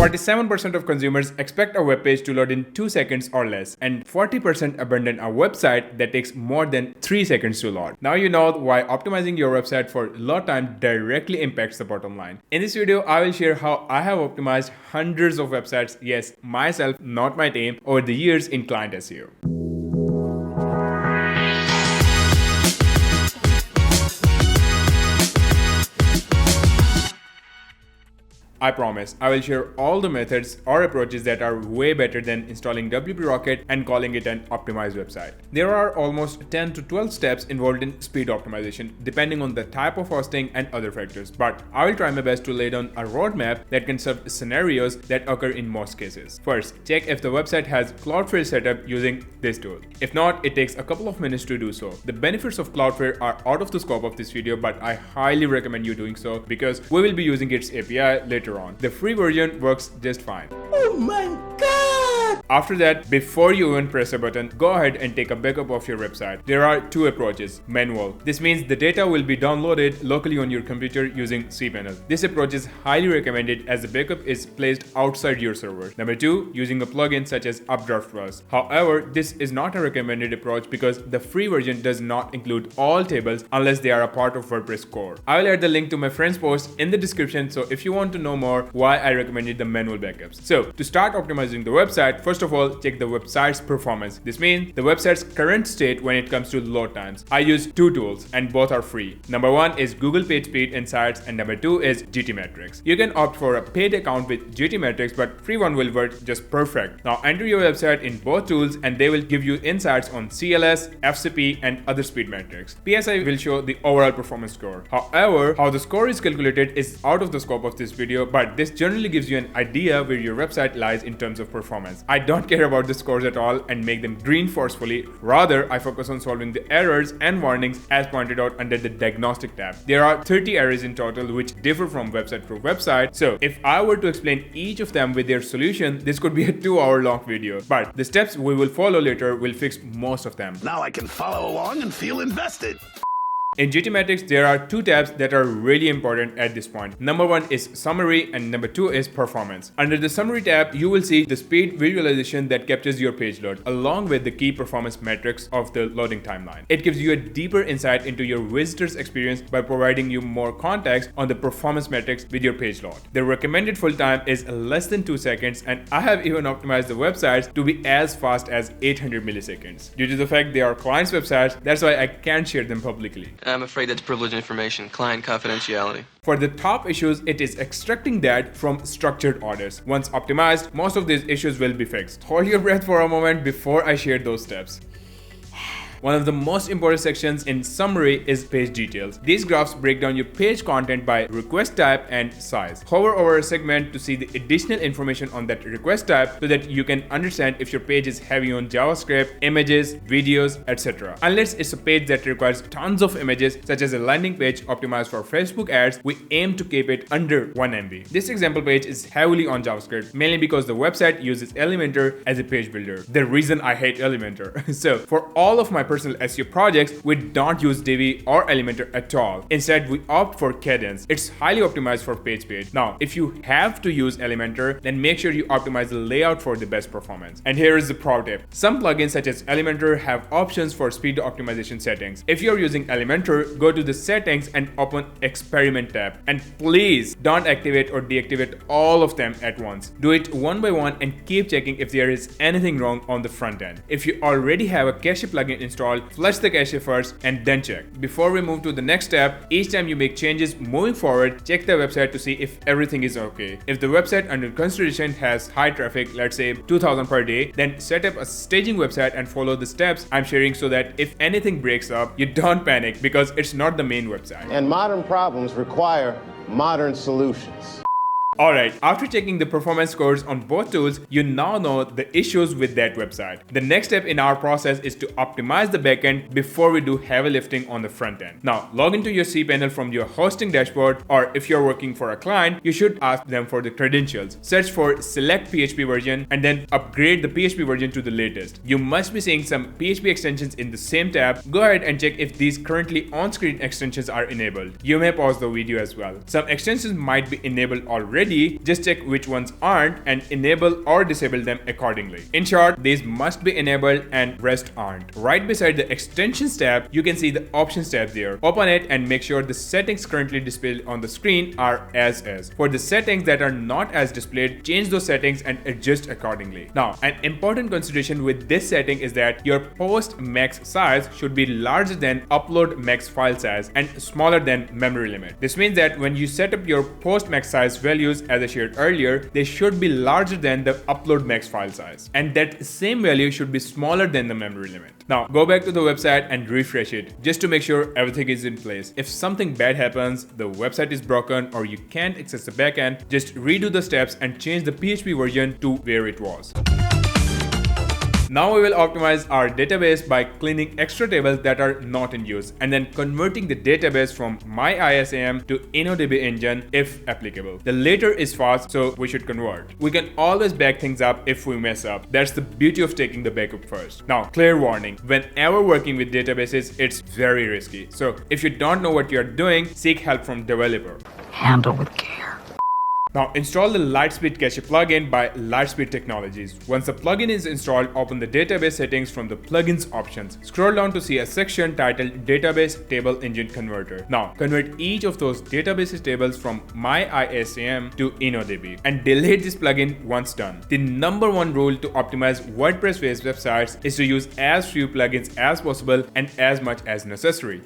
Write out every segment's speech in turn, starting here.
47% of consumers expect a web page to load in 2 seconds or less, and 40% abandon a website that takes more than 3 seconds to load. Now you know why optimizing your website for load time directly impacts the bottom line. In this video, I will share how I have optimized hundreds of websites, yes, myself, not my team, over the years in client SEO. I promise, I will share all the methods or approaches that are way better than installing WP Rocket and calling it an optimized website. There are almost 10 to 12 steps involved in speed optimization, depending on the type of hosting and other factors, but I will try my best to lay down a roadmap that can serve scenarios that occur in most cases. First, check if the website has Cloudflare setup using this tool. If not, it takes a couple of minutes to do so. The benefits of Cloudflare are out of the scope of this video, but I highly recommend you doing so because we will be using its API later on. The free version works just fine. Oh my god! After that, before you even press a button, go ahead and take a backup of your website. There are two approaches. Manual. This means the data will be downloaded locally on your computer using cPanel. This approach is highly recommended as the backup is placed outside your server. Number two, using a plugin such as Updraft Plus. However, this is not a recommended approach because the free version does not include all tables unless they are a part of WordPress core. I will add the link to my friend's post in the description, so if you want to know more why I recommended the manual backups. So to start optimizing the website, first of all, check the website's performance. This means the website's current state when it comes to load times. I use two tools and both are free. Number one is Google PageSpeed Insights and number two is GTmetrix. You can opt for a paid account with GTmetrix, but free one will work just perfect. Now enter your website in both tools and they will give you insights on CLS, FCP and other speed metrics. PSI will show the overall performance score. However, how the score is calculated is out of the scope of this video, but this generally gives you an idea where your website lies in terms of performance. I don't care about the scores at all and make them green forcefully. Rather, I focus on solving the errors and warnings as pointed out under the diagnostic tab. There are 30 errors in total which differ from website to website. So if I were to explain each of them with their solution, this could be a 2-hour long video. But the steps we will follow later will fix most of them. Now I can follow along and feel invested. In GTmetrix, there are two tabs that are really important at this point. Number one is summary and number two is performance. Under the summary tab, you will see the speed visualization that captures your page load along with the key performance metrics of the loading timeline. It gives you a deeper insight into your visitor's experience by providing you more context on the performance metrics with your page load. The recommended full time is less than 2 seconds and I have even optimized the websites to be as fast as 800 milliseconds. Due to the fact they are clients' websites, that's why I can't share them publicly. I'm afraid that's privileged information, client confidentiality. For the top issues, it is extracting that from structured orders. Once optimized, most of these issues will be fixed. Hold your breath for a moment before I share those steps. One of the most important sections in summary is page details. These graphs break down your page content by request type and size. Hover over a segment to see the additional information on that request type so that you can understand if your page is heavy on JavaScript, images, videos, etc. Unless it's a page that requires tons of images, such as a landing page optimized for Facebook ads, we aim to keep it under 1 MB. This example page is heavily on JavaScript, mainly because the website uses Elementor as a page builder. The reason I hate Elementor. So for all of my personal SEO projects, we don't use Divi or Elementor at all. Instead, we opt for Cadence. It's highly optimized for page speed. Now, if you have to use Elementor, then make sure you optimize the layout for the best performance. And here is the pro tip. Some plugins such as Elementor have options for speed optimization settings. If you're using Elementor, go to the settings and open Experiment tab. And please don't activate or deactivate all of them at once. Do it one by one and keep checking if there is anything wrong on the front end. If you already have a cache plugin installed, flush the cache first and then check. Before we move to the next step, each time you make changes moving forward, check the website to see if everything is okay. If the website under consideration has high traffic, let's say 2000 per day, then set up a staging website and follow the steps I'm sharing so that if anything breaks up, you don't panic because it's not the main website. And modern problems require modern solutions. Alright, after checking the performance scores on both tools, you now know the issues with that website. The next step in our process is to optimize the backend before we do heavy lifting on the front end. Now, log into your cPanel from your hosting dashboard, or if you're working for a client, you should ask them for the credentials. Search for select PHP version and then upgrade the PHP version to the latest. You must be seeing some PHP extensions in the same tab. Go ahead and check if these currently on-screen extensions are enabled. You may pause the video as well. Some extensions might be enabled already already, just check which ones aren't and enable or disable them accordingly. In short, these must be enabled and rest aren't. Right beside the extensions tab, you can see the options tab there. Open it and make sure the settings currently displayed on the screen are as is. For the settings that are not as displayed, change those settings and adjust accordingly. Now, an important consideration with this setting is that your post max size should be larger than upload max file size and smaller than memory limit. This means that when you set up your post max size values as I shared earlier, they should be larger than the upload max file size, and that same value should be smaller than the memory limit. Now go back to the website and refresh it just to make sure everything is in place. If something bad happens, the website is broken or you can't access the backend, just redo the steps and change the PHP version to where it was. Now we will optimize our database by cleaning extra tables that are not in use and then converting the database from MyISAM to InnoDB engine if applicable. The latter is fast, so we should convert. We can always back things up if we mess up. That's the beauty of taking the backup first. Now, clear warning, whenever working with databases, it's very risky. So if you don't know what you're doing, seek help from developer. Handle with care. Now install the Litespeed cache plugin by Litespeed Technologies. Once the plugin is installed, open the database settings from the plugins options. Scroll down to see a section titled Database Table Engine Converter. Now convert each of those database tables from MyISAM to InnoDB and delete this plugin once done. The number one rule to optimize WordPress-based websites is to use as few plugins as possible and as much as necessary.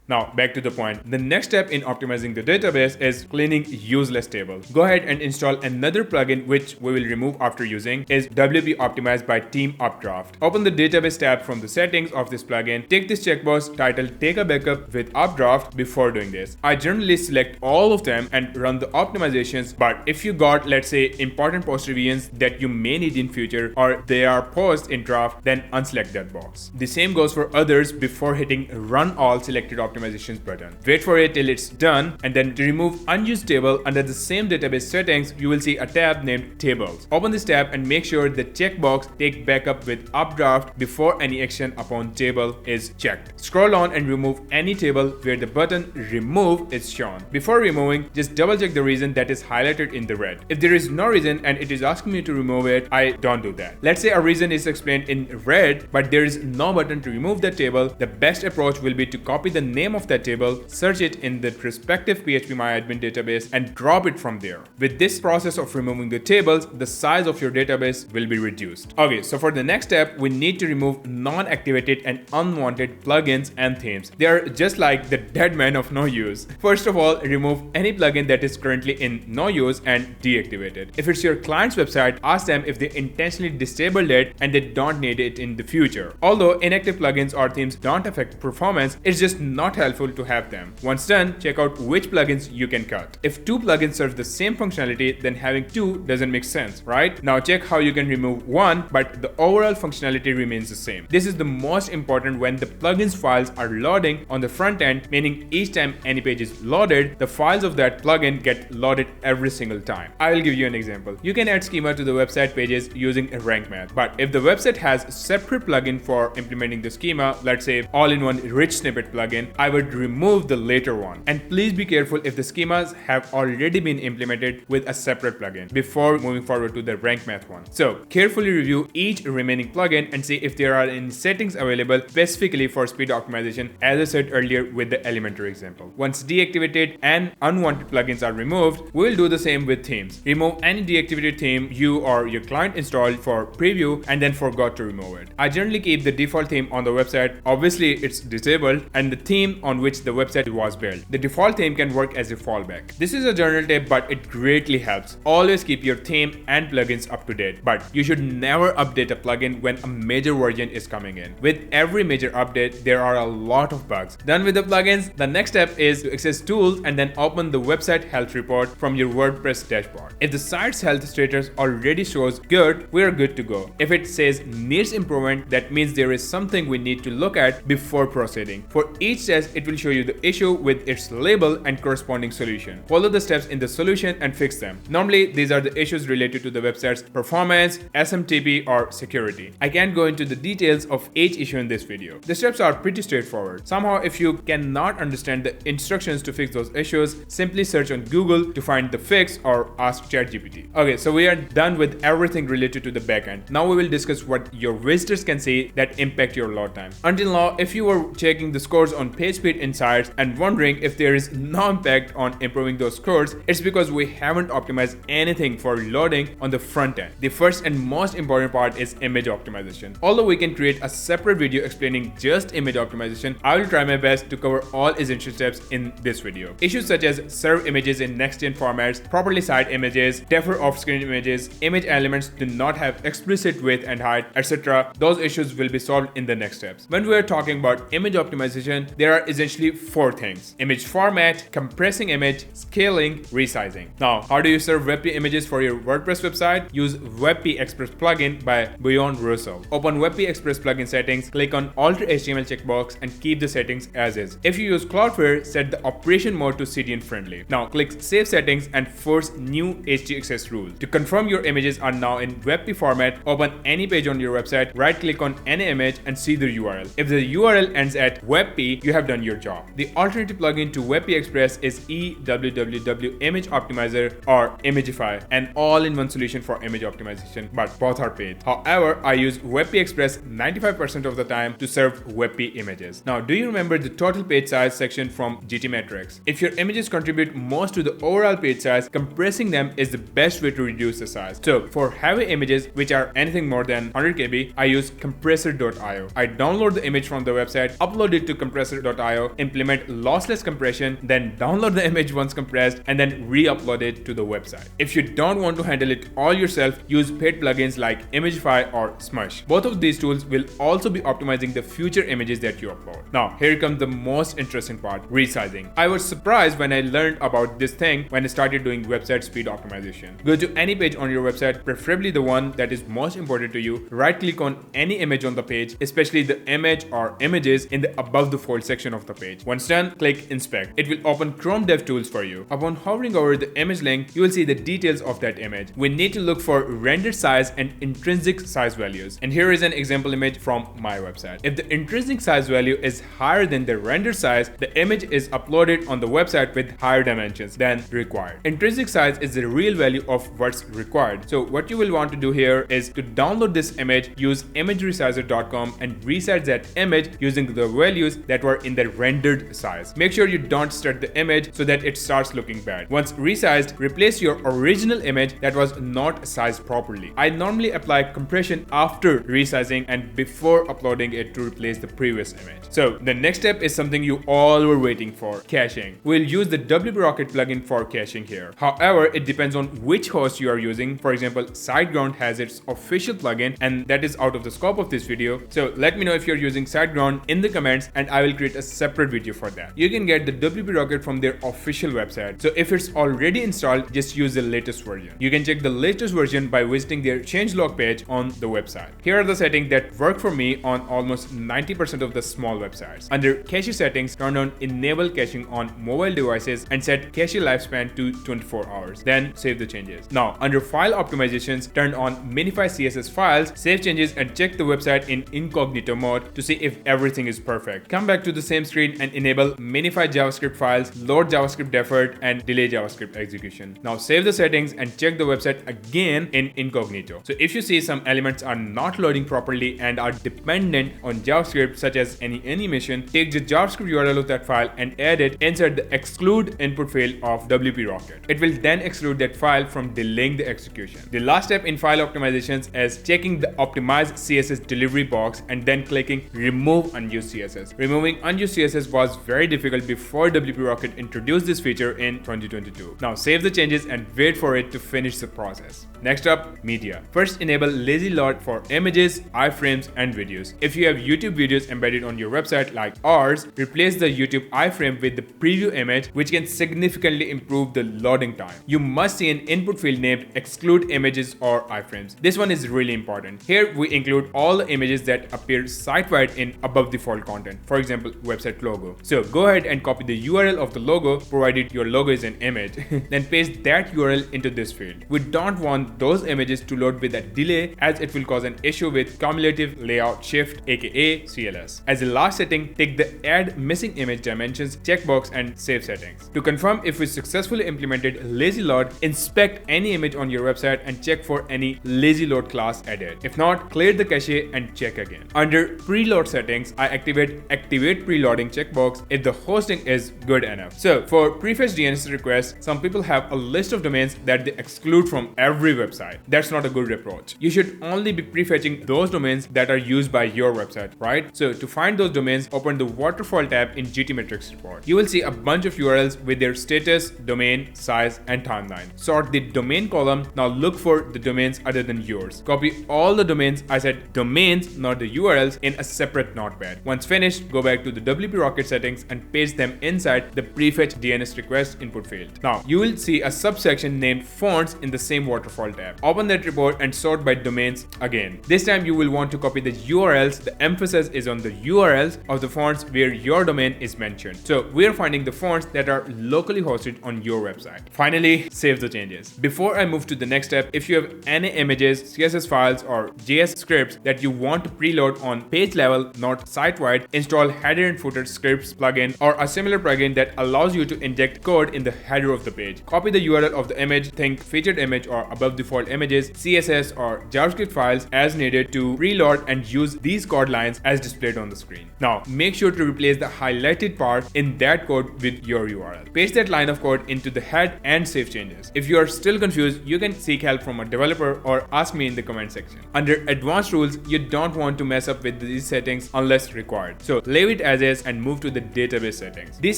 Now back to the point. The next step in optimizing the database is cleaning useless tables. Go ahead and install another plugin which we will remove after using is WP optimized by Team Updraft. Open the database tab from the settings of this plugin. Take this checkbox titled Take a Backup with Updraft before doing this. I generally select all of them and run the optimizations, but if you got, let's say, important post revisions that you may need in future or they are paused in draft, then unselect that box. The same goes for others before hitting Run All Selected Optimizations button. Wait for it till it's done and then to remove unused table under the same database settings, you will see a tab named Tables. Open this tab and make sure the checkbox Take Backup with Updraft before any action upon table is checked. Scroll on and remove any table where the button Remove is shown. Before removing, just double check the reason that is highlighted in the red. If there is no reason and it is asking me to remove it, I don't do that. Let's say a reason is explained in red but there is no button to remove that table. The best approach will be to copy the name of that table, search it in the respective PHPMyAdmin database and drop it from there. With this process of removing the tables, the size of your database will be reduced. Okay, so for the next step, we need to remove non-activated and unwanted plugins and themes. They are just like the dead man of no use. First of all, remove any plugin that is currently in no use and deactivate it. If it's your client's website, ask them if they intentionally disabled it and they don't need it in the future. Although inactive plugins or themes don't affect performance, it's just not helpful to have them. Once done, check out which plugins you can cut. If two plugins serve the same functionality, then having two doesn't make sense, right? Now check how you can remove one, but the overall functionality remains the same. This is the most important when the plugins files are loading on the front end, meaning each time any page is loaded, the files of that plugin get loaded every single time. I will give you an example. You can add schema to the website pages using a rank math, but if the website has a separate plugin for implementing the schema, let's say all-in-one rich snippet plugin, I would remove the later one. And please be careful if the schemas have already been implemented with a separate plugin before moving forward to the rank math one. So carefully review each remaining plugin and see if there are any settings available specifically for speed optimization, as I said earlier with the elementary example. Once deactivated and unwanted plugins are removed, we will do the same with themes. Remove any deactivated theme you or your client installed for preview and then forgot to remove it. I generally keep the default theme on the website. Obviously it's disabled, and the theme on which the website was built. The default theme can work as a fallback. This is a general tip, but it greatly helps. Always keep your theme and plugins up to date, but you should never update a plugin when a major version is coming in. With every major update, there are a lot of bugs. Done with the plugins, the next step is to access tools and then open the website health report from your WordPress dashboard. If the site's health status already shows good, we are good to go. If it says needs improvement, that means there is something we need to look at before proceeding. For each test, as it will show you the issue with its label and corresponding solution. Follow the steps in the solution and fix them. Normally, these are the issues related to the website's performance, SMTP, or security. I can't go into the details of each issue in this video. The steps are pretty straightforward. Somehow, if you cannot understand the instructions to fix those issues, simply search on Google to find the fix or ask ChatGPT. Okay, so we are done with everything related to the backend. Now we will discuss what your visitors can see that impact your load time. Until now, if you were checking the scores on PageSpeed Insights and wondering if there is no impact on improving those scores, it's because we haven't optimized anything for loading on the front end. The first and most important part is image optimization. Although we can create a separate video explaining just image optimization, I will try my best to cover all essential steps in this video. Issues such as serve images in next-gen formats, properly cite images, defer off-screen images, image elements do not have explicit width and height, etc. Those issues will be solved in the next steps. When we are talking about image optimization, there are essentially 4 things: image format, compressing image, scaling, resizing. Now, how do you serve WebP images for your WordPress website? Use WebP Express plugin by Beyond Russell. Open WebP Express plugin settings, click on Alter HTML checkbox and keep the settings as is. If you use Cloudflare, set the operation mode to CDN friendly. Now click Save Settings and force new htaccess rule. To confirm your images are now in WebP format, open any page on your website, right click on any image and see the URL. If the URL ends at WebP, you have done your job. The alternative plugin to WebP Express is EWWW Image Optimizer or Imagify, an all-in-one solution for image optimization, but both are paid. However, I use WebP Express 95% of the time to serve WebP images. Now, do you remember the total page size section from GTmetrix? If your images contribute most to the overall page size, compressing them is the best way to reduce the size. So, for heavy images, which are anything more than 100 KB, I use compressor.io. I download the image from the website, upload it to compressor.io, implement lossless compression, then download the image once compressed, and then re-upload it to the website. If you don't want to handle it all yourself, use paid plugins like Imagify or Smush. Both of these tools will also be optimizing the future images that you upload. Now, here comes the most interesting part: resizing. I was surprised when I learned about this thing when I started doing website speed optimization. Go to any page on your website, preferably the one that is most important to you. Right click on any image on the page, especially the image or images in the above the fold section of the page. Once done, click inspect. It will open Chrome DevTools for you. Upon hovering over the image link, you will see the details of that image. We need to look for rendered size and intrinsic size values. And here is an example image from my website. If the intrinsic size value is higher than the rendered size, the image is uploaded on the website with higher dimensions than required. Intrinsic size is the real value of what's required. So what you will want to do here is to download this image, use imageresizer.com and resize that image using the values that were in the rendered size. Make sure you don't start the image so that it starts looking bad. Once resized, replace your original image that was not sized properly. I normally apply compression after resizing and before uploading it to replace the previous image. So the next step is something you all were waiting for: caching. We'll use the WP Rocket plugin for caching here. However, it depends on which host you are using. For example, SiteGround has its official plugin and that is out of the scope of this video. So let me know if you're using SiteGround in the comments and I will create a separate video for that. You can get the WP Rocket from their official website. So if it's already installed, just use the latest version. You can check the latest version by visiting their changelog page on the website. Here are the settings that work for me on almost 90% of the small websites. Under cache settings, turn on enable caching on mobile devices and set cache lifespan to 24 hours. Then save the changes. Now, under file optimizations, turn on minify CSS files, save changes and check the website in incognito mode to see if everything is perfect. Come back to the same screen and enable minify JavaScript files, load JavaScript deferred and delay JavaScript execution. Now save the settings and check the website again in incognito. So if you see some elements are not loading properly and are dependent on JavaScript, such as any animation, take the JavaScript URL of that file and add it inside the exclude input field of WP Rocket. It will then exclude that file from delaying the execution. The last step in file optimizations is checking the optimized CSS delivery box and then clicking remove unused CSS. Removing unused CSS was very difficult before WP Rocket introduced this feature in 2022. Now save the changes and wait for it to finish the process. Next up, media. First, enable lazy load for images, iframes, and videos. If you have YouTube videos embedded on your website like ours, replace the YouTube iframe with the preview image, which can significantly improve the loading time. You must see an input field named exclude images or iframes. This one is really important. Here we include all the images that appear site-wide in above the fold content. For example, website logo. So go ahead and copy the URL of the logo, provided your logo is an image. Then paste that URL into this field. We don't want those images to load with a delay, as it will cause an issue with cumulative layout shift, aka CLS. As a last setting, take the add missing image dimensions checkbox and save settings. To confirm if we successfully implemented lazy load, inspect any image on your website and check for any lazy load class added. If not, clear the cache and check again. Under preload settings, I activate preloading checkbox if the hosting is good enough. So for prefetch DNS requests, some people have a list of domains that they exclude from every website. That's not a good approach. You should only be prefetching those domains that are used by your website, right? So to find those domains, open the waterfall tab in GTmetrix report. You will see a bunch of URLs with their status, domain, size, and timeline. Sort the domain column. Now look for the domains other than yours. Copy all the domains, I said domains, not the URLs, in a separate notepad. Once finished, go back to the WP Rocket settings and paste them inside the prefetch DNS request input field. Now you will see a subsection named fonts in the same waterfall tab. Open that report and sort by domains again. This time you will want to copy the URLs. The emphasis is on the URLs of the fonts where your domain is mentioned. So we are finding the fonts that are locally hosted on your website. Finally, save the changes. Before I move to the next step, if you have any images, CSS files, or JS scripts that you want to preload on page level, not site-wide, install header and footer scripts plugin or a similar plugin that allows you to inject code in the header of the page. Copy the URL of the image, think featured image or above default images, CSS or JavaScript files as needed to preload, and use these code lines as displayed on the screen. Now make sure to replace the highlighted part in that code with your URL. Paste that line of code into the head and save changes. If you are still confused, you can seek help from a developer or ask me in the comment section. Under advanced rules, you don't want to mess up with these settings unless required. So leave it as is and move to the database settings. These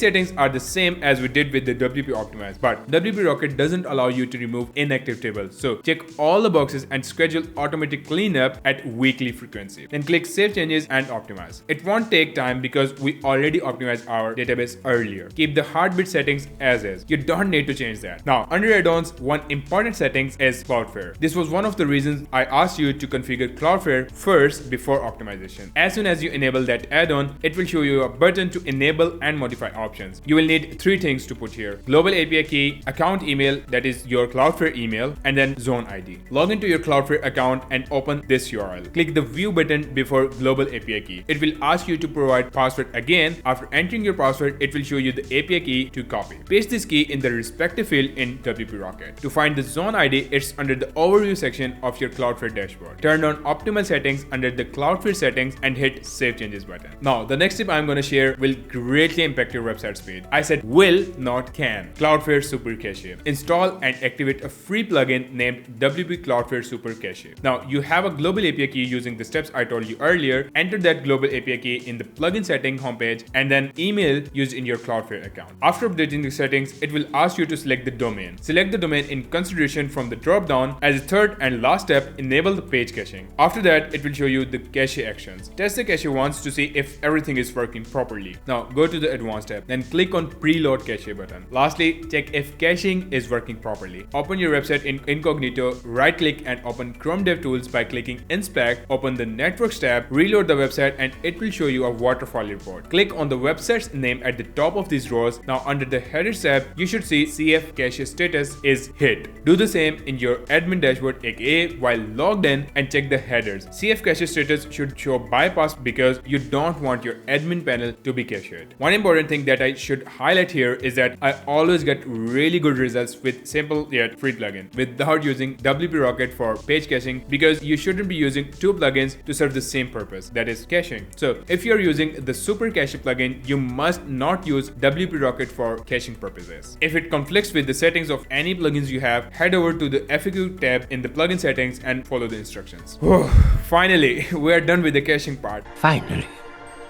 settings are the same as we did with the WP Optimize, but WP Rocket doesn't allow you to remove inactive tables. So check all the boxes and schedule automatic cleanup at weekly frequency. Then click Save Changes and Optimize. It won't take time because we already optimized our database earlier. Keep the heartbeat settings as is. You don't need to change that. Now, under add-ons, one important settings is Cloudflare. This was one of the reasons I asked you to configure Cloudflare first before optimization. As soon as you enable that add-on, it will show you a button to enable and modify options. You will need three things to put here: global API key, account email, that is your Cloudflare email, and then zone ID. Log into your Cloudflare account and open this URL. Click the view button before global API key. It will ask you to provide password again. After entering your password, it will show you the API key to copy. Paste this key in the respective field in WP Rocket. To find the zone ID, it's under the overview section of your Cloudflare dashboard. Turn on optimal settings under the Cloudflare settings and hit Save Changes button. Now, the next tip I'm going to share will greatly impact your website speed. I said will, not can. Cloudflare Super Cache. Install and activate a free plugin named WP Cloudflare Super Cache. Now, you have a global API key using the steps I told you earlier. Enter that global API key in the plugin setting homepage and then email used in your Cloudflare account. After updating the settings, it will ask you to select the domain. Select the domain in consideration from the drop-down. As a third and last step, enable the page caching. After that, it will show you the cache actions. Test the cache once to see if everything is working properly. Now, go to the advanced tab, then click on preload cache button. Lastly, check if caching is working properly. Open your website in incognito, right click and open Chrome DevTools by clicking inspect. Open the networks tab, reload the website, and it will show you a waterfall report. Click on the website's name at the top of these rows. Now under the headers tab, you should see CF cache status is hit. Do the same in your admin dashboard, aka while logged in, and check the headers. CF cache status should show bypassed because you don't want your admin panel to be cached. One important thing that I should highlight here is that I always get really good results with simple yet free plugin without using WP Rocket for page caching, because you shouldn't be using two plugins to serve the same purpose, that is caching. So if you're using the Super Cache plugin, you must not use WP Rocket for caching purposes. If it conflicts with the settings of any plugins you have, head over to the FAQ tab in the plugin settings and follow the instructions. Finally, we are done with the caching part. Finally,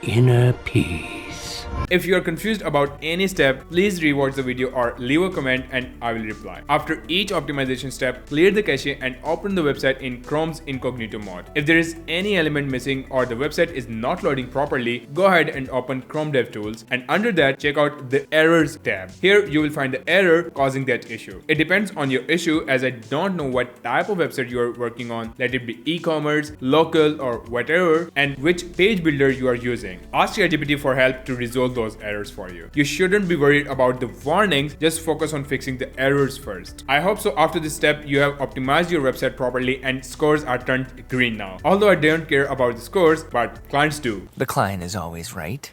inner peace. If you are confused about any step, please rewatch the video or leave a comment and I will reply. After each optimization step, clear the cache and open the website in Chrome's incognito mode. If there is any element missing or the website is not loading properly, go ahead and open Chrome DevTools, and under that check out the Errors tab. Here you will find the error causing that issue. It depends on your issue, as I don't know what type of website you are working on, let it be e-commerce, local or whatever, and which page builder you are using. Ask ChatGPT for help to resolve those errors for you. You shouldn't be worried about the warnings, just focus on fixing the errors first. I hope so after this step you have optimized your website properly and scores are turned green now. Although I don't care about the scores, but clients do. The client is always right.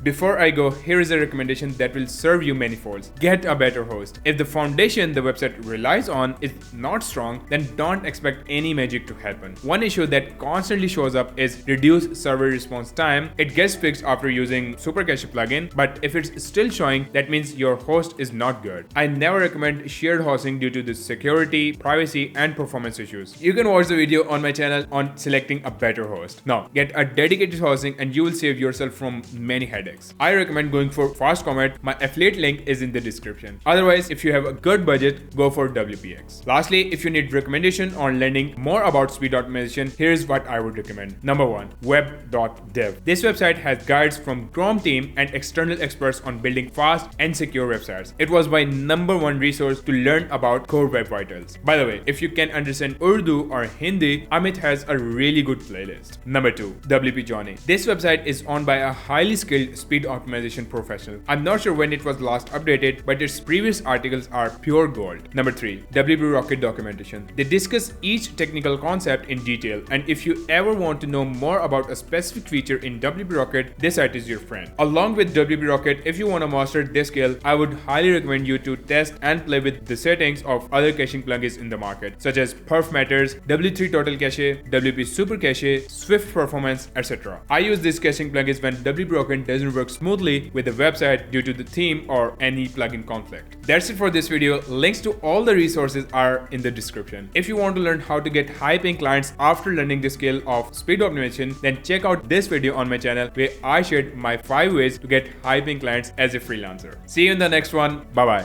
Before I go, here is a recommendation that will serve you manifolds. Get a better host. If the foundation the website relies on is not strong, then don't expect any magic to happen. One issue that constantly shows up is reduced server response time. It gets fixed after using Super Cache plugin, but if it's still showing, that means your host is not good. I never recommend shared hosting due to the security, privacy, and performance issues. You can watch the video on my channel on selecting a better host. Now, get a dedicated hosting and you will save yourself from many headaches. I recommend going for Fast Comet. My affiliate link is in the description. Otherwise, if you have a good budget, go for WPX. Lastly, if you need recommendation on learning more about speed optimization, here's what I would recommend. Number 1, web.dev. This website has guides from Chrome team and external experts on building fast and secure websites. It was my #1 resource to learn about core web vitals. By the way, if you can understand Urdu or Hindi, Amit has a really good playlist. Number 2, WP Johnny. This website is owned by a highly skilled speed optimization professional. I'm not sure when it was last updated, but its previous articles are pure gold. Number 3, WP Rocket documentation. They discuss each technical concept in detail, and if you ever want to know more about a specific feature in WP Rocket, this site is your friend. Along with WP Rocket, if you want to master this skill, I would highly recommend you to test and play with the settings of other caching plugins in the market, such as Perf Matters, W3 Total Cache, WP Super Cache, Swift Performance, etc. I use these caching plugins when WP Rocket doesn't work smoothly with the website due to the theme or any plugin conflict. That's it for this video. Links to all the resources are in the description. If you want to learn how to get high-paying clients after learning the skill of speed optimization, then check out this video on my channel where I shared my 5 ways to get high-paying clients as a freelancer. See you in the next one. Bye-bye.